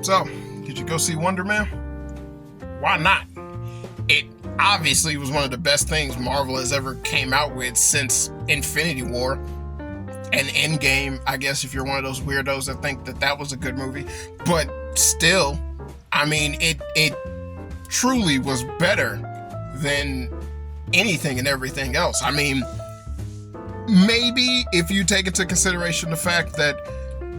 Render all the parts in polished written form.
So, did you go see Wonder Man? Why not? It obviously was one of the best things Marvel has ever came out with since Infinity War and Endgame, I guess, if you're one of those weirdos that think that was a good movie. But still, I mean, it truly was better than anything and everything else. I mean, maybe if you take into consideration the fact that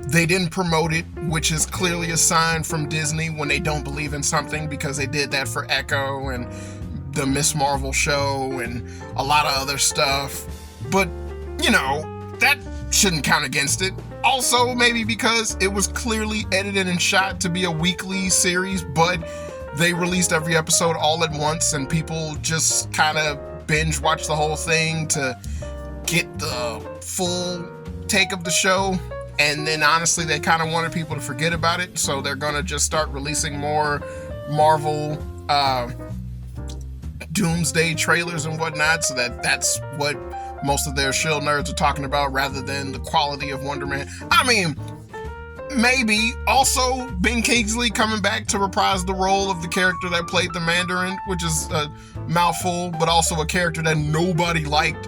they didn't promote it, which is clearly a sign from Disney when they don't believe in something, because they did that for Echo and the Miss Marvel show and a lot of other stuff. But, you know, that shouldn't count against it. Also, maybe because it was clearly edited and shot to be a weekly series, but they released every episode all at once and people just kind of binge watch the whole thing to get the full take of the show. And then honestly, they kind of wanted people to forget about it, so they're going to just start releasing more Marvel Doomsday trailers and whatnot, so that's what most of their shield nerds are talking about rather than the quality of Wonder Man. I mean, maybe also Ben Kingsley coming back to reprise the role of the character that played the Mandarin, which is a mouthful, but also a character that nobody liked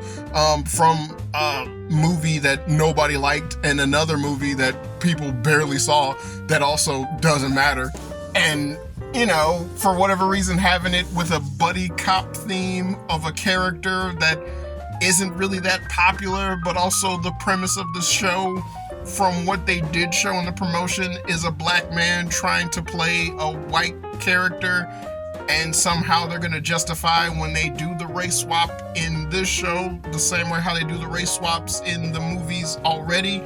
from a movie that nobody liked and another movie that people barely saw that also doesn't matter. And, you know, for whatever reason, having it with a buddy cop theme of a character that isn't really that popular, but also the premise of the show, from what they did show in the promotion, is a black man trying to play a white character, and somehow they're going to justify when they do the race swap in this show the same way how they do the race swaps in the movies already.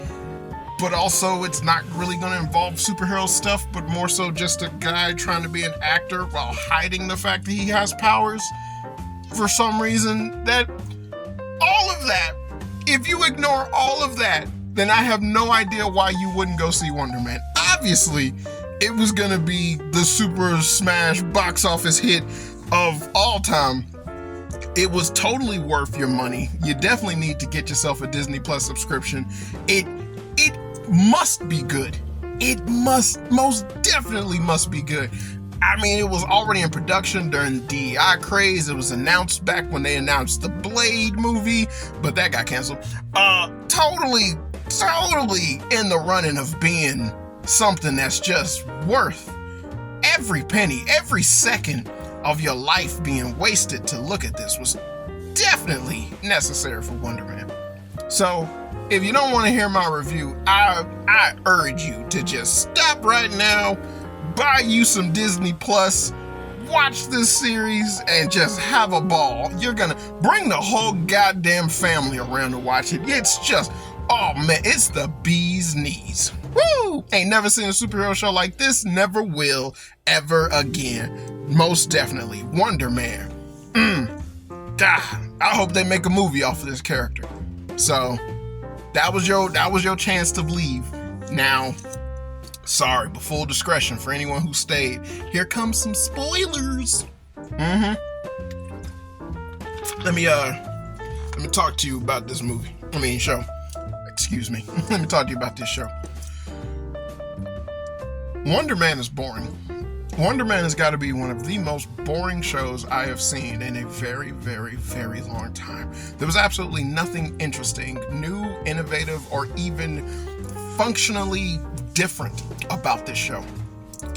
But also it's not really going to involve superhero stuff, but more so just a guy trying to be an actor while hiding the fact that he has powers for some reason. That all of that, if you ignore all of that, then I have no idea why you wouldn't go see Wonder Man. Obviously, it was gonna be the super smash box office hit of all time. It was totally worth your money. You definitely need to get yourself a Disney Plus subscription. It must be good. It most definitely must be good. I mean, it was already in production during the DEI craze. It was announced back when they announced the Blade movie, but that got canceled. Totally in the running of being something that's just worth every penny, every second of your life being wasted to look at this was definitely necessary for Wonder Man. So, if you don't want to hear my review, I urge you to just stop right now, buy you some Disney Plus, watch this series, and just have a ball. You're gonna bring the whole goddamn family around to watch it. It's just, oh man, it's the bee's knees. Woo! Ain't never seen a superhero show like this, never will, ever again. Most definitely, Wonder Man. I hope they make a movie off of this character. So, that was your chance to leave. Now, sorry, but full discretion for anyone who stayed. Here comes some spoilers. Let me talk to you about this movie. Show. Excuse me. Let me talk to you about this show. Wonder Man is boring. Wonder Man has got to be one of the most boring shows I have seen in a very, very, very long time. There was absolutely nothing interesting, new, innovative, or even functionally different about this show.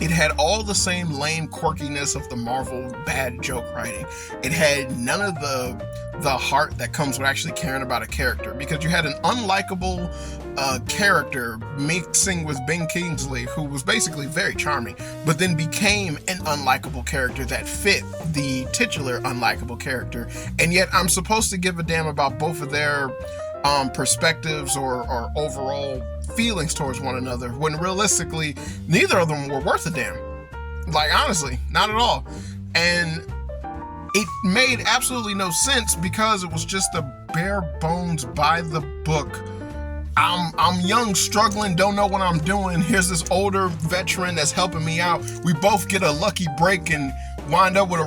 It had all the same lame quirkiness of the Marvel bad joke writing. It had none of the heart that comes with actually caring about a character, because you had an unlikable character mixing with Ben Kingsley, who was basically very charming, but then became an unlikable character that fit the titular unlikable character. And yet I'm supposed to give a damn about both of their perspectives or overall feelings towards one another, when realistically neither of them were worth a damn. Like, honestly, not at all. And it made absolutely no sense, because it was just a bare bones by the book. I'm young, struggling, don't know what I'm doing. Here's this older veteran that's helping me out. We both get a lucky break and wind up with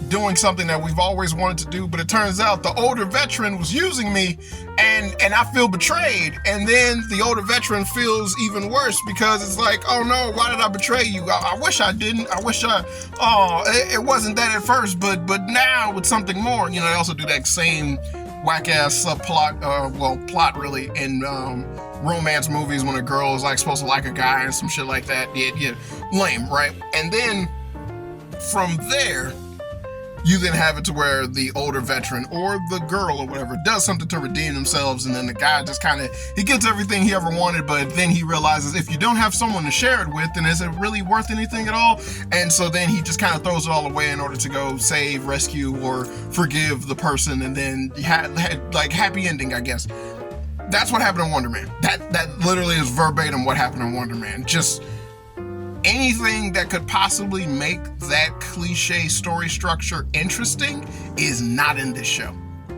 doing something that we've always wanted to do, but it turns out the older veteran was using me, and I feel betrayed. And then the older veteran feels even worse because it's like, oh no, why did I betray you? I wish I didn't. It wasn't that at first, but now with something more. You know, they also do that same whack-ass subplot, plot really, in romance movies when a girl is like supposed to like a guy and some shit like that. Yeah, lame, right? And then from there, you then have it to where the older veteran or the girl or whatever does something to redeem themselves, and then the guy just kind of, he gets everything he ever wanted, but then he realizes if you don't have someone to share it with, then is it really worth anything at all? And so then he just kind of throws it all away in order to go save, rescue, or forgive the person, and then had like happy ending, I guess. That's what happened in Wonder Man. That literally is verbatim what happened in Wonder Man. Just anything that could possibly make that cliche story structure interesting is not in this show.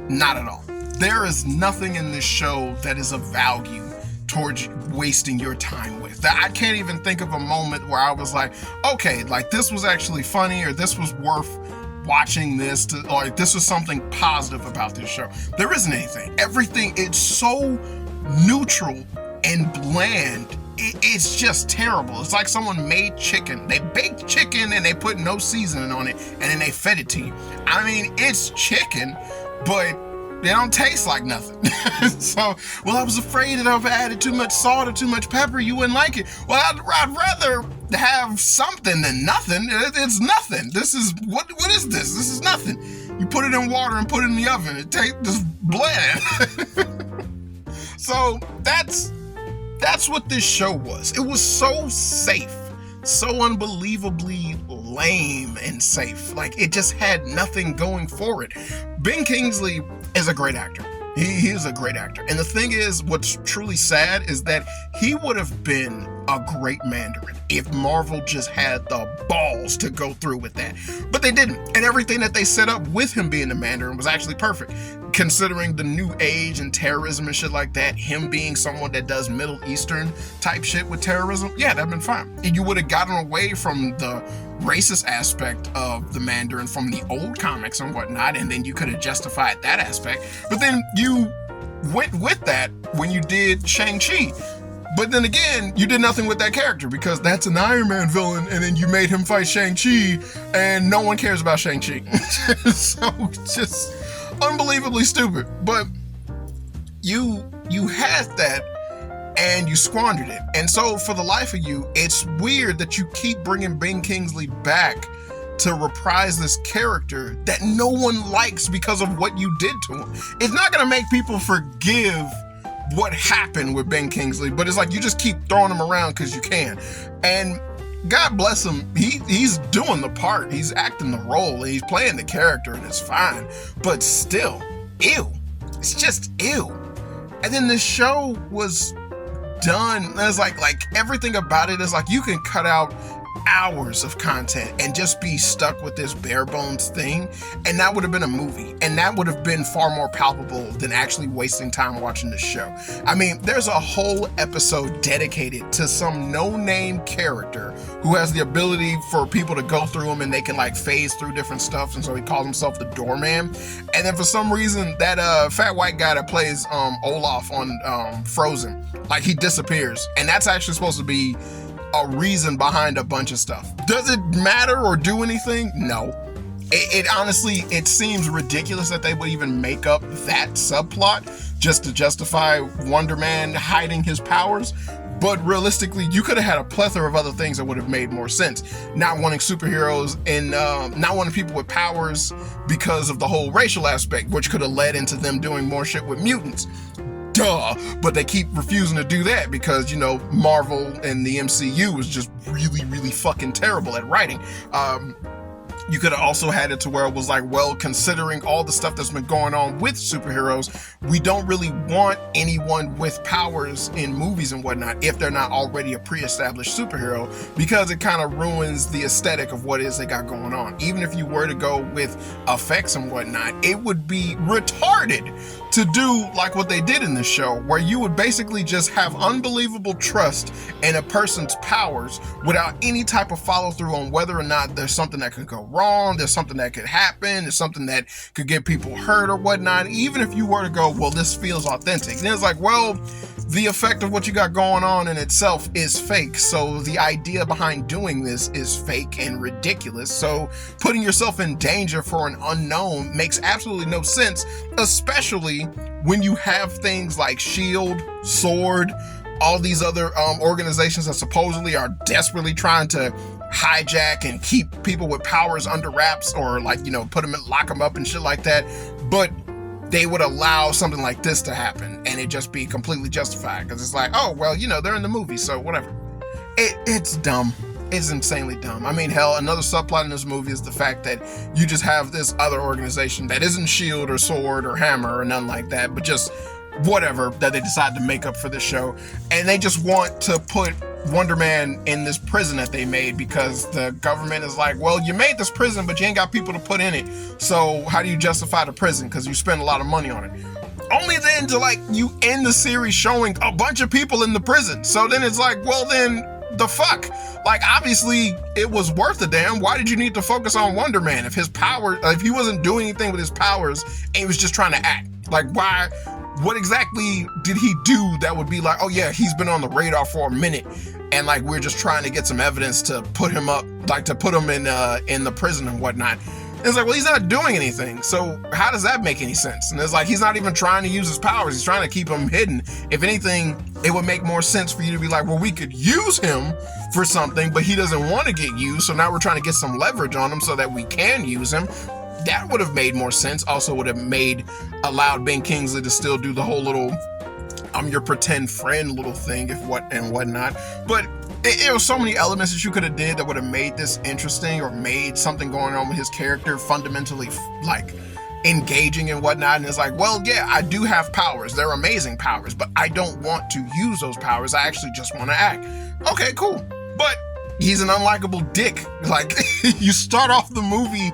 Not at all. There is nothing in this show that is of value towards wasting your time with. I can't even think of a moment where I was like, okay, like this was actually funny, or this was worth watching this, or this was something positive about this show. There isn't anything. Everything, it's so neutral and bland. It's just terrible. It's like someone made chicken. They baked chicken and they put no seasoning on it, and then they fed it to you. I mean, it's chicken, but they don't taste like nothing. So, well, I was afraid that if I added too much salt or too much pepper, you wouldn't like it. Well, I'd rather have something than nothing. It's nothing. This is, what is this? This is nothing. You put it in water and put it in the oven. It tastes just bland. So that's what this show was. It was so safe, so unbelievably lame and safe. Like, it just had nothing going for it. Ben Kingsley is a great actor. He is a great actor. And the thing is, what's truly sad is that he would have been a great Mandarin if Marvel just had the balls to go through with that. But they didn't. And everything that they set up with him being the Mandarin was actually perfect. Considering the new age and terrorism and shit like that, him being someone that does Middle Eastern type shit with terrorism, yeah, that'd been fine. And you would have gotten away from the racist aspect of the Mandarin from the old comics and whatnot, and then you could have justified that aspect. But then you went with that when you did Shang-Chi. But then again, you did nothing with that character because that's an Iron Man villain, and then you made him fight Shang-Chi, and no one cares about Shang-Chi. So it's just unbelievably stupid. But you had that and you squandered it. And so for the life of you, it's weird that you keep bringing Ben Kingsley back to reprise this character that no one likes because of what you did to him. It's not going to make people forgive what happened with Ben Kingsley, but it's like you just keep throwing him around because you can. And God bless him, he's doing the part, he's acting the role, and he's playing the character, and it's fine. But still, ew. It's just ew. And then the show was done. It's like everything about it is like you can cut out hours of content and just be stuck with this bare bones thing, and that would have been a movie, and that would have been far more palpable than actually wasting time watching this show. I mean, there's a whole episode dedicated to some no-name character who has the ability for people to go through him and they can like phase through different stuff, and so he calls himself the Doorman. And then for some reason that fat white guy that plays Olaf on Frozen, like he disappears, and that's actually supposed to be a reason behind a bunch of stuff. Does it matter or do anything? No. It honestly, it seems ridiculous that they would even make up that subplot just to justify Wonder Man hiding his powers. But realistically, you could have had a plethora of other things that would have made more sense. Not wanting superheroes and not wanting people with powers because of the whole racial aspect, which could have led into them doing more shit with mutants. Duh, but they keep refusing to do that because, you know, Marvel and the MCU is just really, really fucking terrible at writing. You could have also had it to where it was like, well, considering all the stuff that's been going on with superheroes, we don't really want anyone with powers in movies and whatnot if they're not already a pre-established superhero, because it kind of ruins the aesthetic of what it is they got going on. Even if you were to go with effects and whatnot, it would be retarded to do like what they did in this show, where you would basically just have unbelievable trust in a person's powers without any type of follow through on whether or not there's something that could go wrong, there's something that could happen, there's something that could get people hurt or whatnot. Even if you were to go, well, this feels authentic, and it's like, well, the effect of what you got going on in itself is fake, so the idea behind doing this is fake and ridiculous, so putting yourself in danger for an unknown makes absolutely no sense, especially when you have things like SHIELD, SWORD, all these other organizations that supposedly are desperately trying to hijack and keep people with powers under wraps, or like, you know, lock them up and shit like that, but they would allow something like this to happen and it just be completely justified because it's like, oh, well, you know, they're in the movie, so whatever. It's dumb. It's insanely dumb. I mean, hell, another subplot in this movie is the fact that you just have this other organization that isn't SHIELD or SWORD or Hammer or nothing like that, but just whatever that they decide to make up for this show. And they just want to put Wonder Man in this prison that they made because the government is like, well, you made this prison, but you ain't got people to put in it. So how do you justify the prison? Because you spend a lot of money on it. Only then to, like, you end the series showing a bunch of people in the prison. So then it's like, well, then the fuck? Like, obviously it was worth a damn. Why did you need to focus on Wonder Man if his power, if he wasn't doing anything with his powers and he was just trying to act? Like, why? What exactly did he do that would be like, oh yeah, he's been on the radar for a minute and like we're just trying to get some evidence to put him up, like to put him in the prison and whatnot. And it's like, well, he's not doing anything, so how does that make any sense? And it's like, he's not even trying to use his powers, he's trying to keep him hidden. If anything, it would make more sense for you to be like, well, we could use him for something, but he doesn't want to get used, so now we're trying to get some leverage on him so that we can use him. That would have made more sense. Also would have allowed Ben Kingsley to still do the whole little I'm your pretend friend little thing and whatnot. But it was so many elements that you could have did that would have made this interesting or made something going on with his character fundamentally like engaging and whatnot. And it's like, well, yeah, I do have powers. They're amazing powers, but I don't want to use those powers. I actually just want to act. Okay, cool. But he's an unlikable dick. Like, you start off the movie.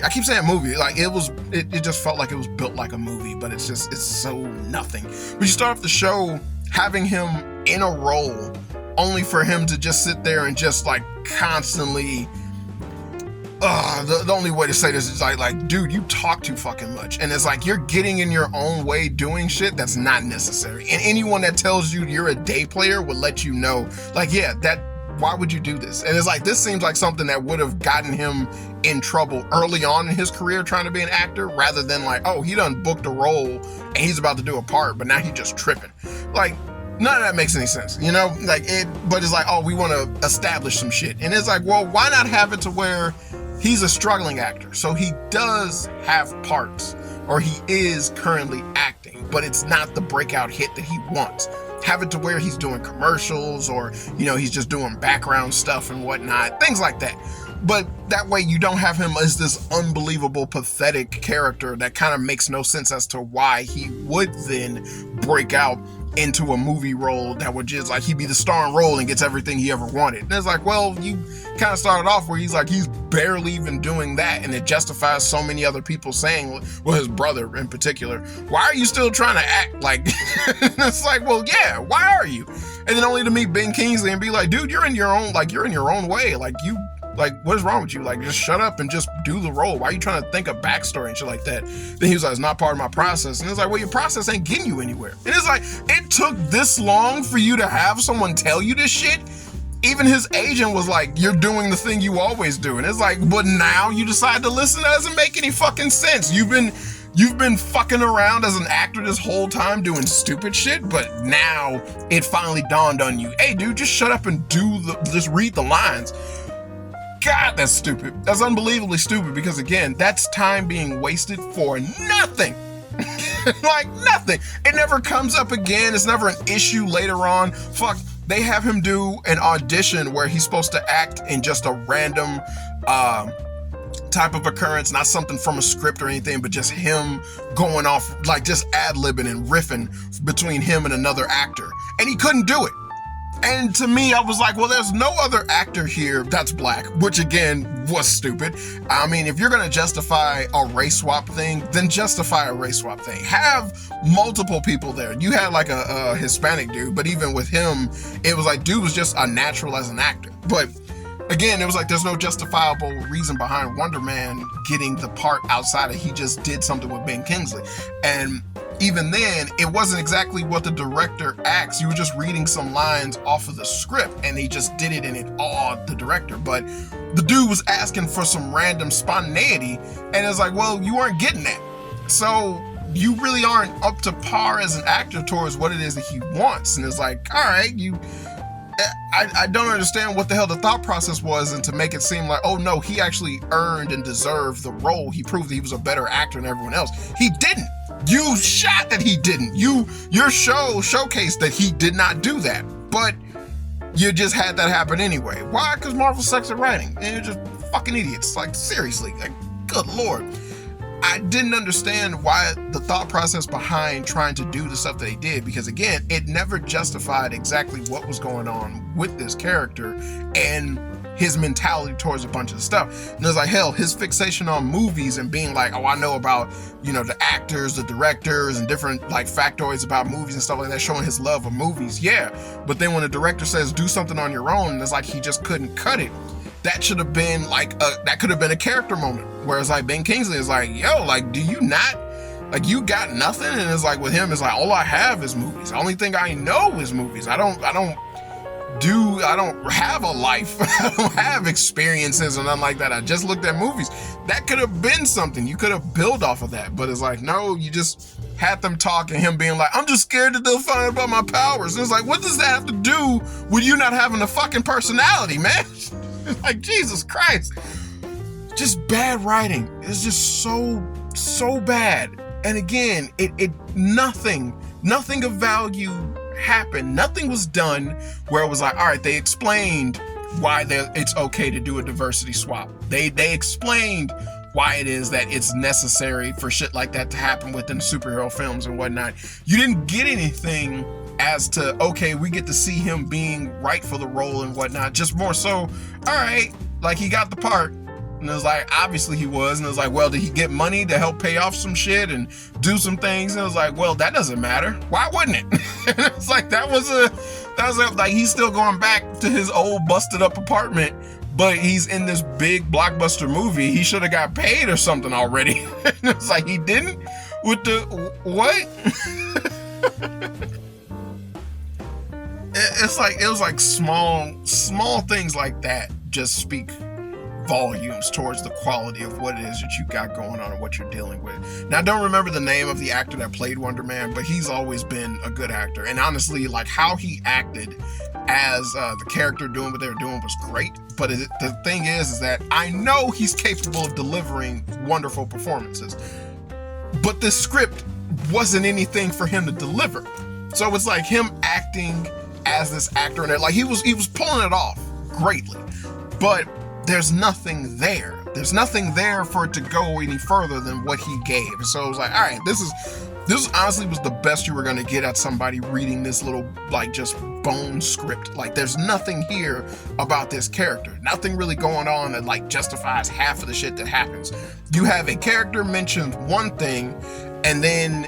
I keep saying movie. Like, it just felt like it was built like a movie, but it's so nothing. But you start off the show having him in a role only for him to just sit there and just like constantly, the only way to say this is like, dude, you talk too fucking much. And it's like, you're getting in your own way doing shit that's not necessary. And anyone that tells you you're a day player will let you know, like, yeah, why would you do this? And it's like, this seems like something that would have gotten him in trouble early on in his career trying to be an actor, rather than like, oh, he done booked a role and he's about to do a part, but now he just tripping. Like, none of that makes any sense, you know? But it's like, oh, we want to establish some shit. And it's like, well, why not have it to where he's a struggling actor? So he does have parts, or he is currently acting, but it's not the breakout hit that he wants. Have it to where he's doing commercials, or, you know, he's just doing background stuff and whatnot, things like that. But that way you don't have him as this unbelievable, pathetic character that kind of makes no sense as to why he would then break out into a movie role that would just like, he'd be the starring role and gets everything he ever wanted. And it's like, well, you kind of started off where he's barely even doing that, and it justifies so many other people saying, well, his brother in particular, why are you still trying to act like it's like, well, yeah, why are you? And then only to meet Ben Kingsley and be like, dude, you're in your own way, what is wrong with you? Like, just shut up and just do the role. Why are you trying to think of backstory and shit like that? Then he was like, it's not part of my process. And it's like, well, your process ain't getting you anywhere. And it's like, it took this long for you to have someone tell you this shit? Even his agent was like, you're doing the thing you always do. And it's like, but now you decide to listen? That doesn't make any fucking sense. You've been fucking around as an actor this whole time doing stupid shit, but now it finally dawned on you, hey dude, just shut up and just read the lines. God, that's stupid. That's unbelievably stupid, because again, that's time being wasted for nothing. Like nothing. It never comes up again. It's never an issue later on. Fuck, they have him do an audition where he's supposed to act in just a random type of occurrence, not something from a script or anything, but just him going off, like just ad-libbing and riffing between him and another actor. And he couldn't do it. And to me, I was like, well, there's no other actor here that's black, which again was stupid. I mean, if you're going to justify a race swap thing, then justify a race swap thing. Have multiple people there. You had like a Hispanic dude, but even with him, it was like, dude was just unnatural as an actor. But again, it was like, there's no justifiable reason behind Wonder Man getting the part outside of he just did something with Ben Kingsley. And even then, it wasn't exactly what the director asked. You were just reading some lines off of the script, and he just did it, and it awed the director. But the dude was asking for some random spontaneity, and it's like, well, you weren't getting that. So you really aren't up to par as an actor towards what it is that he wants. And it's like, all right, I don't understand what the hell the thought process was, and to make it seem like, oh no, he actually earned and deserved the role. He proved that he was a better actor than everyone else. He didn't. You shot that he didn't. Your show showcased that he did not do that. But you just had that happen anyway. Why? Because Marvel sucks at writing. And you're just fucking idiots. Like, seriously. Like, good Lord. I didn't understand why the thought process behind trying to do the stuff that he did, because again, it never justified exactly what was going on with this character and his mentality towards a bunch of stuff. And it's like, hell, his fixation on movies and being like, oh, I know about, the actors, the directors, and different like factoids about movies and stuff like that, showing his love of movies. Yeah. But then when the director says, do something on your own, and it's like, he just couldn't cut it. That should have been like, that could have been a character moment. Whereas like Ben Kingsley is like, yo, like, do you not, like, you got nothing? And it's like with him, it's like, all I have is movies. The only thing I know is movies. I don't have a life. I don't have experiences and nothing like that. I just looked at movies. That could have been something. You could have built off of that. But it's like, no, you just had them talk and him being like, I'm just scared that they'll find out about my powers. And it's like, what does that have to do with you not having a fucking personality, man? Like, Jesus Christ. Just bad writing. It's just so bad. And again, nothing of value happened. Nothing was done where it was like, all right, they explained why it's okay to do a diversity swap. They explained why it is that it's necessary for shit like that to happen within superhero films and whatnot. You didn't get anything as to, okay, we get to see him being right for the role and whatnot. Just more so, all right, like, he got the part. And it was like, obviously he was. And it was like, well, did he get money to help pay off some shit and do some things? And it was like, well, that doesn't matter. Why wouldn't it? And it's like, that was like, he's still going back to his old busted up apartment, but he's in this big blockbuster movie. He should have got paid or something already. And it's like, he didn't? With the, what? It was like small things like that just speak volumes towards the quality of what it is that you got going on and what you're dealing with. Now, I don't remember the name of the actor that played Wonder Man, but he's always been a good actor. And honestly, like, how he acted as the character doing what they were doing was great. But the thing is that I know he's capable of delivering wonderful performances, but this script wasn't anything for him to deliver. So it's like him acting as this actor, and like he was pulling it off greatly, but there's nothing there. There's nothing there for it to go any further than what he gave. So it was like, all right, this honestly was the best you were going to get at somebody reading this little, like, just bone script. Like, there's nothing here about this character. Nothing really going on that, like, justifies half of the shit that happens. You have a character mentions one thing, and then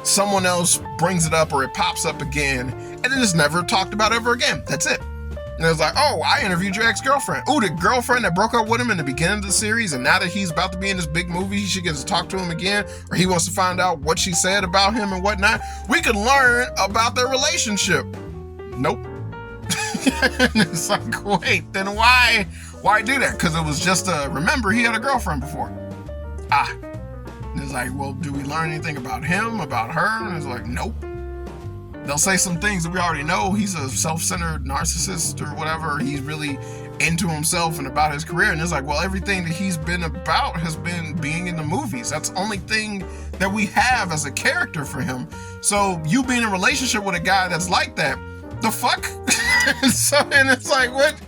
someone else brings it up, or it pops up again, and then it's never talked about ever again. That's it. And it was like, oh, I interviewed your ex-girlfriend. Oh, the girlfriend that broke up with him in the beginning of the series, and now that he's about to be in this big movie, she gets to talk to him again, or he wants to find out what she said about him and whatnot. We could learn about their relationship. Nope. It's like, wait, then why do that? Because it was just remember, he had a girlfriend before. And it's like, well, do we learn anything about him, about her? And it's like, nope. They'll say some things that we already know. He's a self-centered narcissist or whatever. He's really into himself and about his career. And it's like, well, everything that he's been about has been being in the movies. That's the only thing that we have as a character for him. So you being in a relationship with a guy that's like that, the fuck? And it's like, what?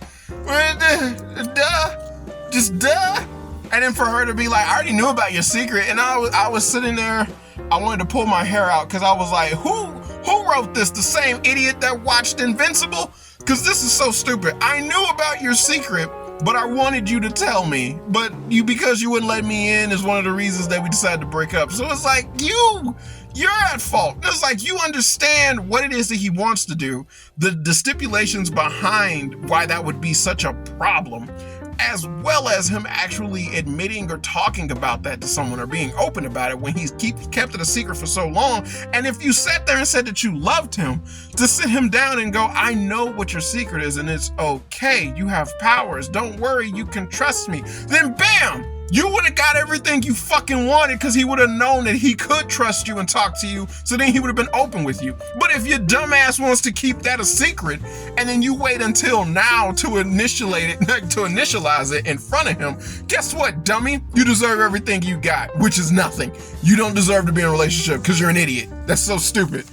Duh. And then for her to be like, I already knew about your secret. And I was sitting there, I wanted to pull my hair out because I was like, who Who wrote this? The same idiot that watched Invincible? Because this is so stupid. I knew about your secret, but I wanted you to tell me. But because you wouldn't let me in is one of the reasons that we decided to break up. So it's like, you're at fault. It's like, you understand what it is that he wants to do, the stipulations behind why that would be such a problem, as well as him actually admitting or talking about that to someone or being open about it when he's kept it a secret for so long. And if you sat there and said that you loved him, to sit him down and go, I know what your secret is and it's okay. You have powers. Don't worry. You can trust me. Then bam! You would have got everything you fucking wanted because he would have known that he could trust you and talk to you, so then he would have been open with you. But if your dumbass wants to keep that a secret and then you wait until now to initialize it in front of him, guess what, dummy? You deserve everything you got, which is nothing. You don't deserve to be in a relationship because you're an idiot. That's so stupid.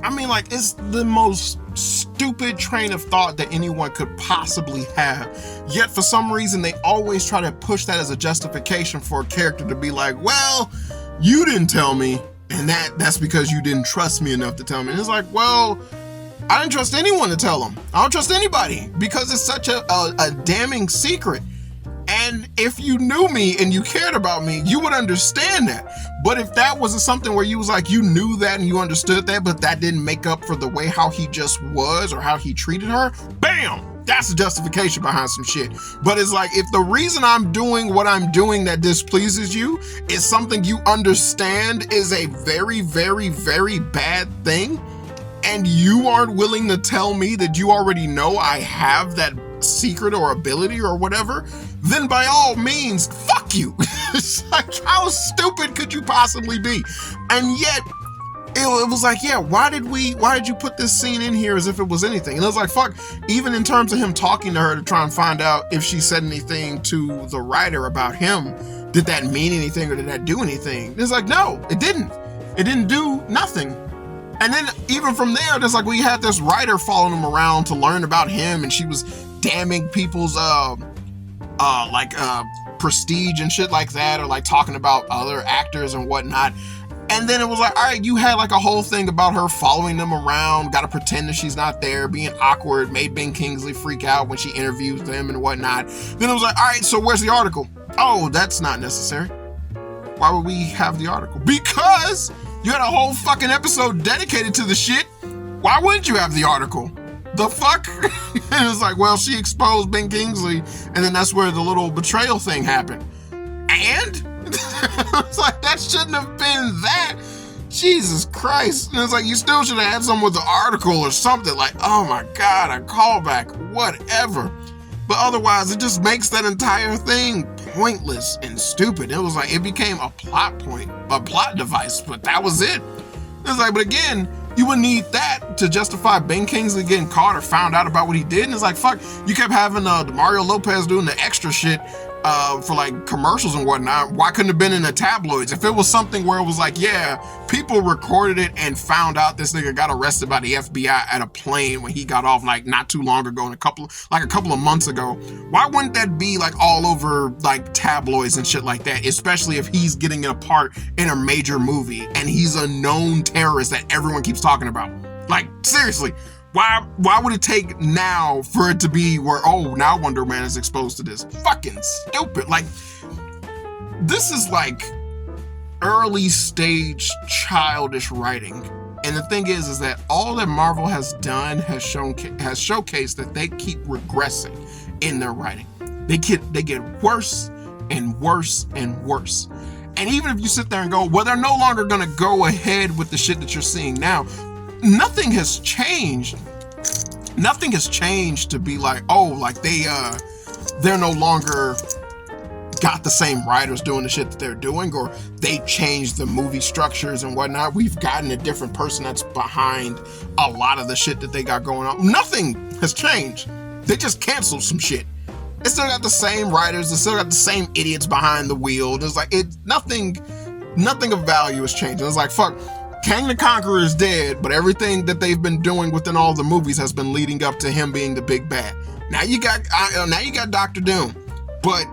I mean, like, it's the most stupid train of thought that anyone could possibly have. Yet for some reason, they always try to push that as a justification for a character to be like, well, you didn't tell me, and that's because you didn't trust me enough to tell me. And it's like, well, I didn't trust anyone to tell them. I don't trust anybody because it's such a damning secret. And if you knew me and you cared about me, you would understand that. But if that was something where you was like, you knew that and you understood that, but that didn't make up for the way how he just was or how he treated her, bam! That's a justification behind some shit. But it's like, if the reason I'm doing what I'm doing that displeases you is something you understand is a very, very, very bad thing, and you aren't willing to tell me that you already know I have that secret or ability or whatever, then by all means, fuck you. It's like, how stupid could you possibly be? And yet, it was like, yeah, why did you put this scene in here as if it was anything? And it was like, fuck, even in terms of him talking to her to try and find out if she said anything to the writer about him, did that mean anything or did that do anything? It's like, no, it didn't. It didn't do nothing. And then even from there, there's like, we had this writer following him around to learn about him, and she was damning people's prestige and shit like that, or like talking about other actors and whatnot. And then it was like, all right, you had like a whole thing about her following them around, gotta pretend that she's not there, being awkward, made Ben Kingsley freak out when she interviews them and whatnot. Then it was like, all right, so where's the article? Oh, that's not necessary. Why would we have the article? Because you had a whole fucking episode dedicated to the shit. Why wouldn't you have the article? The fuck? And it's like, well, she exposed Ben Kingsley, and then that's where the little betrayal thing happened. And? It's like, that shouldn't have been that. Jesus Christ. And it's like, you still should have had some with the article or something. Like, oh my God, a callback, whatever. But otherwise, it just makes that entire thing pointless and stupid. It was like, it became a plot point, a plot device, but that was it. It's like, but again, you would need that to justify Ben Kingsley getting caught or found out about what he did. And it's like, fuck, you kept having Mario Lopez doing the extra shit for like commercials and whatnot. Why couldn't it have been in the tabloids? If it was something where it was like, yeah, people recorded it and found out this nigga got arrested by the FBI at a plane when he got off like not too long ago, and a couple of months ago, why wouldn't that be like all over like tabloids and shit like that? Especially if he's getting a part in a major movie and he's a known terrorist that everyone keeps talking about. Like, seriously. Why would it take now for it to be where, oh, now Wonder Man is exposed to this? Fucking stupid. Like, this is like early stage childish writing. And the thing is that all that Marvel has done has showcased that they keep regressing in their writing. They get worse and worse and worse. And even if you sit there and go, well, they're no longer going to go ahead with the shit that you're seeing now, nothing has changed. Nothing has changed to be like, oh, like they're no longer got the same writers doing the shit that they're doing, or they changed the movie structures and whatnot. We've gotten a different person that's behind a lot of the shit that they got going on. Nothing has changed. They just canceled some shit. They still got the same writers. They still got the same idiots behind the wheel. There's like, nothing of value has changed. It's like, fuck, Kang the Conqueror is dead, but everything that they've been doing within all the movies has been leading up to him being the big bad. Now you got Doctor Doom, but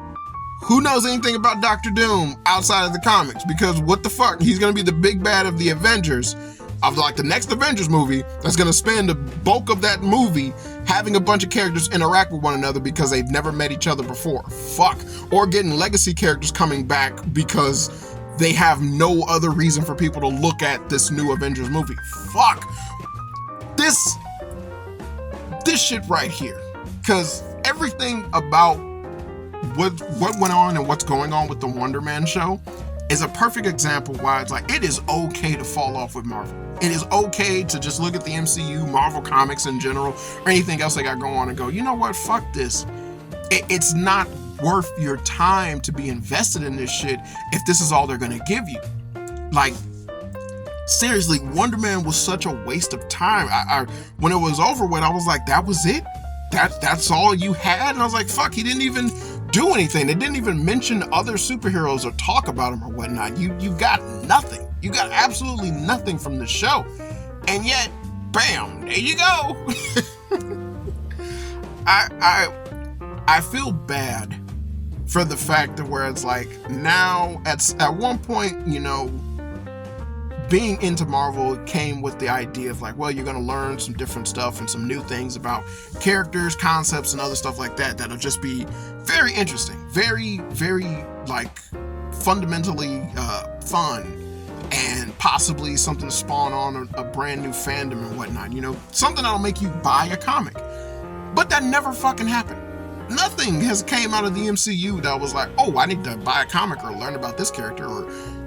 who knows anything about Doctor Doom outside of the comics? Because what the fuck? He's gonna be the big bad of the Avengers, of like the next Avengers movie that's going to spend the bulk of that movie having a bunch of characters interact with one another because they've never met each other before. Fuck. Or getting legacy characters coming back because they have no other reason for people to look at this new Avengers movie. Fuck. This shit right here. Because everything about what went on and what's going on with the Wonder Man show is a perfect example why it's like, it is okay to fall off with Marvel. It is okay to just look at the MCU, Marvel Comics in general, or anything else they got going on and go, you know what, fuck this. It's not worth your time to be invested in this shit if this is all they're gonna give you. Like, seriously, Wonder Man was such a waste of time. I when it was over with, I was like, that was it? That's all you had? And I was like, fuck, he didn't even do anything. They didn't even mention other superheroes or talk about them or whatnot. You got nothing. You got absolutely nothing from the show. And yet, bam, there you go. I feel bad for the fact that where it's like, now at one point, you know, being into Marvel came with the idea of like, well, you're going to learn some different stuff and some new things about characters, concepts, and other stuff like that that'll just be very interesting, very, very like fundamentally fun, and possibly something to spawn on a brand new fandom and whatnot, you know, something that'll make you buy a comic. But that never fucking happened. Nothing has came out of the MCU that was like, oh, I need to buy a comic or learn about this character or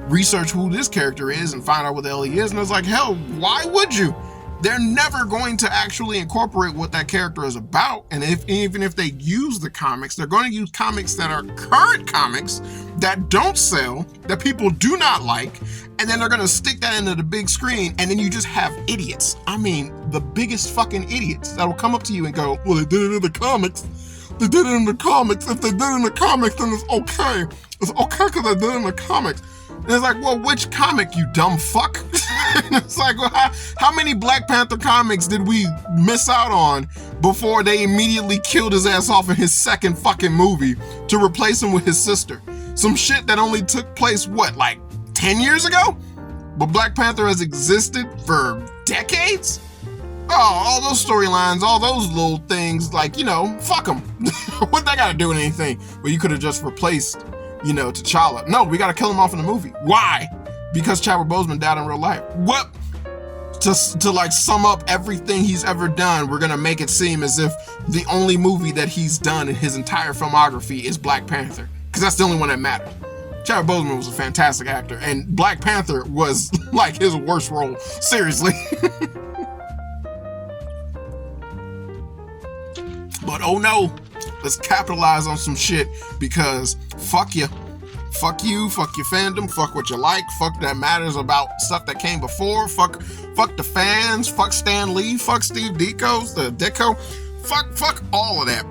research who this character is and find out what the hell he is. And it's like, hell, why would you? They're never going to actually incorporate what that character is about. And even if they use the comics, they're going to use comics that are current comics that don't sell, that people do not like, and then they're going to stick that into the big screen, and then you just have idiots. I mean, the biggest fucking idiots that will come up to you and go, well, they did it in the comics. They did it in the comics. If they did it in the comics, then it's okay. It's okay because they did it in the comics. And it's like, well, which comic, you dumb fuck? And it's like, well, how many Black Panther comics did we miss out on before they immediately killed his ass off in his second fucking movie to replace him with his sister? Some shit that only took place, what, like 10 years ago? But Black Panther has existed for decades? Oh, all those storylines, all those little things, like, you know, fuck them. What they gotta do with anything? Well, you could have just replaced, you know, T'Challa. No, we gotta kill him off in the movie. Why? Because Chadwick Boseman died in real life. What? To like sum up everything he's ever done, we're gonna make it seem as if the only movie that he's done in his entire filmography is Black Panther. Because that's the only one that matters. Chadwick Boseman was a fantastic actor, and Black Panther was like his worst role. Seriously. But oh no, let's capitalize on some shit, because fuck you. Fuck you, fuck your fandom, fuck what you like, fuck that matters about stuff that came before, fuck the fans, fuck Stan Lee, fuck Steve Ditko, fuck all of that.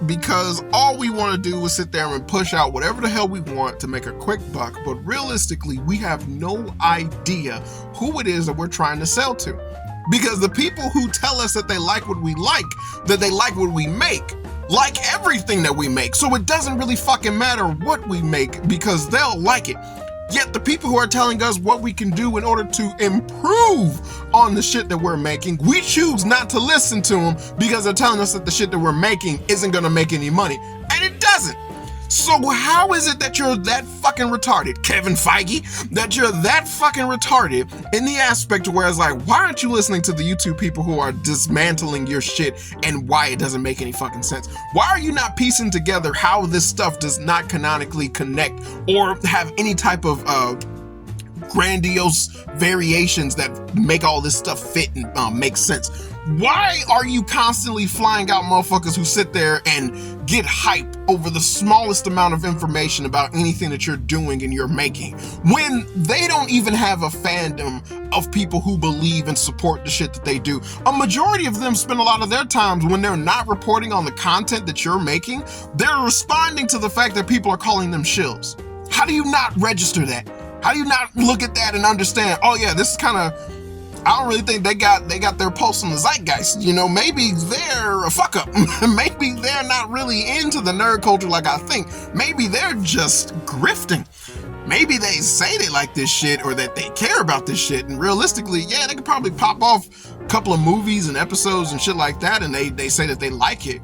Because all we want to do is sit there and push out whatever the hell we want to make a quick buck, but realistically, we have no idea who it is that we're trying to sell to. Because the people who tell us that they like what we like, that they like what we make, like everything that we make. So it doesn't really fucking matter what we make, because they'll like it. Yet the people who are telling us what we can do in order to improve on the shit that we're making, we choose not to listen to them because they're telling us that the shit that we're making isn't gonna make any money. And it doesn't. So how is it that you're that fucking retarded, Kevin Feige, that you're that fucking retarded in the aspect where it's like, why aren't you listening to the YouTube people who are dismantling your shit and why it doesn't make any fucking sense? Why are you not piecing together how this stuff does not canonically connect or have any type of grandiose variations that make all this stuff fit and make sense? Why are you constantly flying out motherfuckers who sit there and get hype over the smallest amount of information about anything that you're doing and you're making, when they don't even have a fandom of people who believe and support the shit that they do? A majority of them spend a lot of their times when they're not reporting on the content that you're making, they're responding to the fact that people are calling them shills. How do you not register that? How do you not look at that and understand, oh yeah, this is kind of, I don't really think they got their pulse on the zeitgeist. You know, maybe they're a fuck up. Maybe they're not really into the nerd culture like I think. Maybe they're just grifting. maybe they say they like this shit or that they care about this shit, and realistically, yeah, they could probably pop off a couple of movies and episodes and shit like that, and they say that they like it.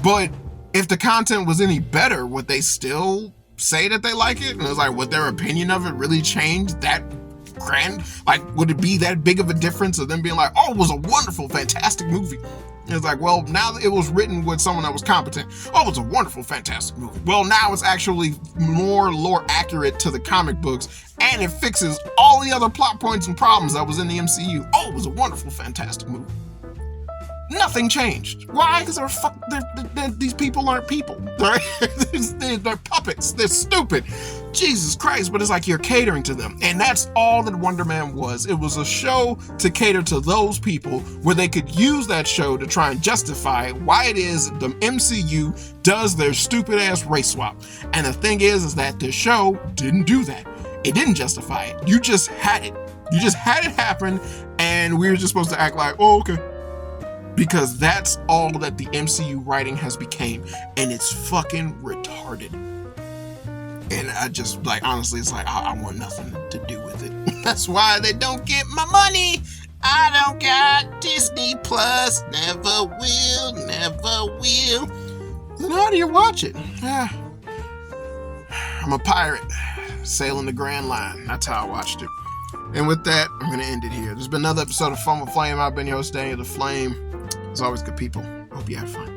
But if the content was any better, would they still say that they like it? And it was like, would their opinion of it really change that grand? Like, would it be that big of a difference of them being like, oh, it was a wonderful, fantastic movie? And it's like, well, now that it was written with someone that was competent. Oh, it was a wonderful, fantastic movie. Well, now it's actually more lore accurate to the comic books, and it fixes all the other plot points and problems that was in the MCU. Oh, it was a wonderful, fantastic movie. Nothing changed. Why? Because these people aren't people. They're puppets. They're stupid. Jesus Christ. But it's like you're catering to them. And that's all that Wonder Man was. It was a show to cater to those people where they could use that show to try and justify why it is the MCU does their stupid ass race swap. And the thing is that the show didn't do that. It didn't justify it. You just had it. You just had it happen, and we were just supposed to act like, oh, okay. Because that's all that the MCU writing has became, and it's fucking retarded. And I just, like, honestly, it's like, I want nothing to do with it. That's why they don't get my money. I don't got Disney Plus. Never will, never will. Then how do you watch it? I'm a pirate, sailing the Grand Line. That's how I watched it. And with that, I'm going to end it here. There's been another episode of Fun with Flame. I've been your host, Daniel the Flame. As always, good people. Hope you have fun.